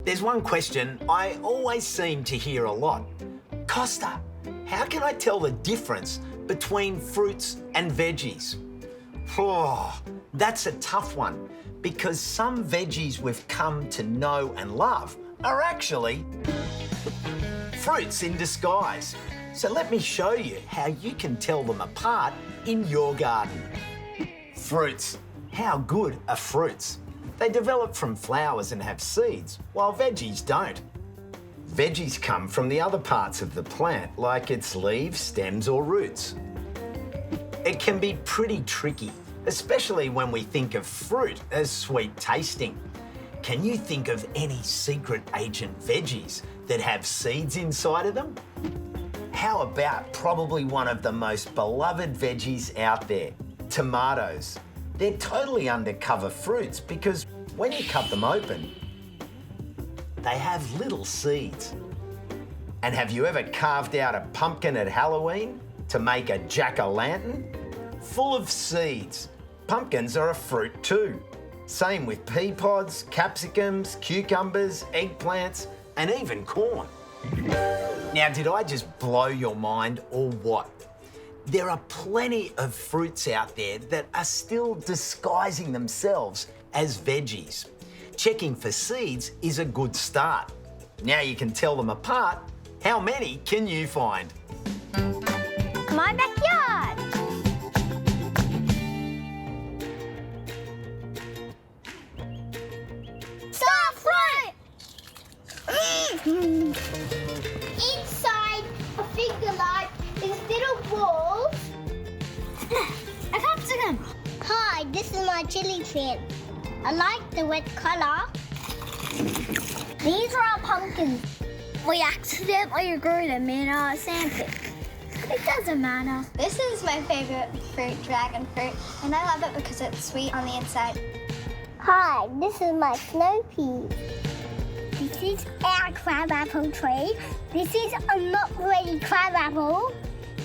There's one question I always seem to hear a lot. Costa, how can I tell the difference between fruits and veggies? Oh, that's a tough one because some veggies we've come to know and love are actually fruits in disguise. So let me show you how you can tell them apart in your garden. Fruits. How good are fruits? They develop from flowers and have seeds, while veggies don't. Veggies come from the other parts of the plant, like its leaves, stems or roots. It can be pretty tricky, especially when we think of fruit as sweet tasting. Can you think of any secret agent veggies that have seeds inside of them? How about probably one of the most beloved veggies out there, tomatoes? They're totally undercover fruits because when you cut them open, they have little seeds. And have you ever carved out a pumpkin at Halloween to make a jack-o'-lantern? Full of seeds. Pumpkins are a fruit too. Same with pea pods, capsicums, cucumbers, eggplants, and even corn. Now, did I just blow your mind or what? There are plenty of fruits out there that are still disguising themselves as veggies. Checking for seeds is a good start. Now you can tell them apart. How many can you find? My backyard. Star fruit! Inside a finger like is little balls. A capsicum. Hi, this is my chili plant. I like the red colour. These are our pumpkins. We accidentally grew them in our sandpit. It doesn't matter. This is my favourite fruit, dragon fruit, and I love it because it's sweet on the inside. Hi, this is my snow pea. This is our crabapple tree. This is a not ready crabapple.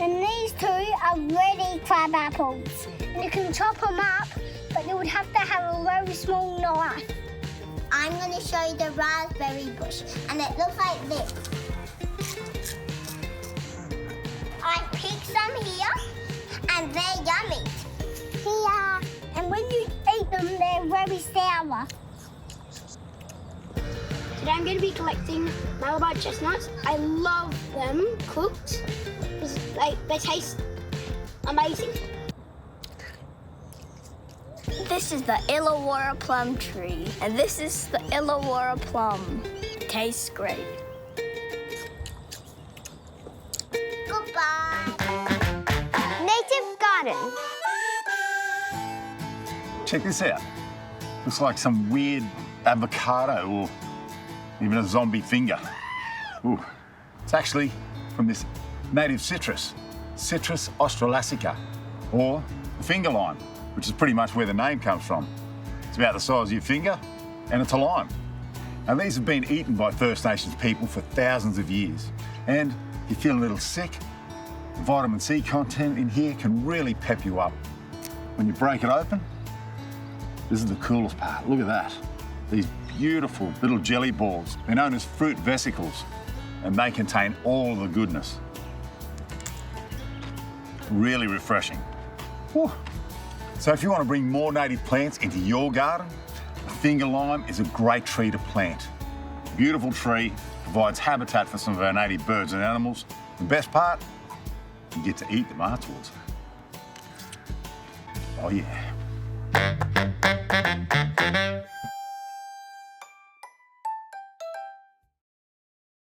And these two are ready crabapples. And you can chop them up, but you would have to have a very small knife. I'm going to show you the raspberry bush, and it looks like this. I picked some here, and they're yummy. Here. And when you eat them, they're very sour. Today I'm going to be collecting Malabar chestnuts. I love them cooked. They taste amazing. This is the Illawarra plum tree, and this is the Illawarra plum. Tastes great. Goodbye. Native garden. Check this out. Looks like some weird avocado or even a zombie finger. Ooh. It's actually from this native citrus, Citrus australasica, or the finger lime, which is pretty much where the name comes from. It's about the size of your finger, and it's a lime. Now, these have been eaten by First Nations people for thousands of years. And if you feel a little sick, the vitamin C content in here can really pep you up. When you break it open, this is the coolest part. Look at that. These beautiful little jelly balls. They're known as fruit vesicles, and they contain all the goodness. Really refreshing. Whew. So if you want to bring more native plants into your garden, the finger lime is a great tree to plant. Beautiful tree, provides habitat for some of our native birds and animals. The best part, you get to eat them afterwards. Oh yeah.